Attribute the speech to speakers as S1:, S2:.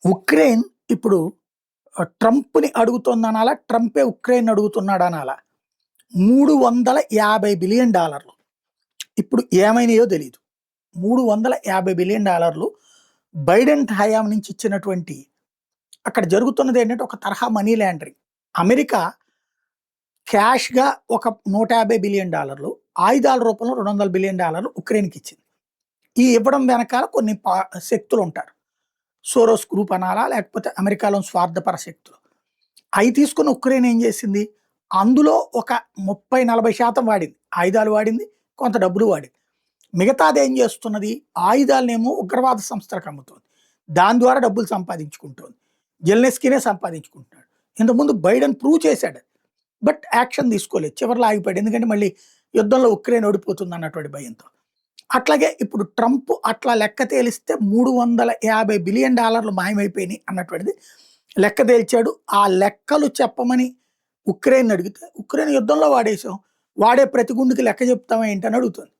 S1: Ukraine ఇప్పుడు ట్రంప్‌ని అడుగుతోందనాలా? ట్రంపే ఉక్రెయిన్‌ని అడుగుతున్నాడనాలా? $350,000,000,000 ఇప్పుడు ఏమైనాయో తెలీదు. $350,000,000,000 బైడెన్ హయాం నుంచి ఇచ్చినటువంటి అక్కడ జరుగుతున్నదేంటంటే ఒక తరహా మనీ లాండరింగ్. అమెరికా క్యాష్‌గా ఒక $150,000,000,000 ఆయుధాల రూపంలో $200,000,000,000 ఉక్రెయిన్‌కిచ్చింది. ఈ ఇవ్వడం వెనకాల కొన్ని శక్తులుంటారు. సోరోస్ గ్రూప్ అనాలా? లేకపోతే అమెరికాలోని స్వార్థపర శక్తులు. అయి తీసుకొని ఉక్రెయిన్ ఏం చేసింది? అందులో ఒక 30, 40% వాడింది. ఆయుధాలు వాడింది, కొంత డబ్బులు వాడింది. మిగతాదేం చేస్తున్నది? ఆయుధాలనేమో ఉగ్రవాద సంస్థలకు అమ్ముతోంది. దాని ద్వారా డబ్బులు సంపాదించుకుంటోంది. జెలెన్స్కీనే సంపాదించుకుంటున్నాడు. ఇంతకుముందు బైడెన్ ప్రూవ్ చేశాడు. బట్ యాక్షన్ తీసుకోలేదు. చివర్లో ఆగిపోయాడు. ఎందుకంటే మళ్ళీ యుద్ధంలో ఉక్రెయిన్ ఓడిపోతుందన్నటువంటి భయంతో. అట్లాగే ఇప్పుడు ట్రంప్ అట్లా లెక్క తేలిస్తే $350,000,000,000 మాయమైపోయినాయి అన్నటువంటిది లెక్క తేల్చాడు. ఆ లెక్కలు చెప్పమని ఉక్రెయిన్ అడిగితే, ఉక్రెయిన్ యుద్ధంలో వాడేసాం. వాడే ప్రతి గుండుకి లెక్క చెప్తామా ఏంటని అడుగుతుంది.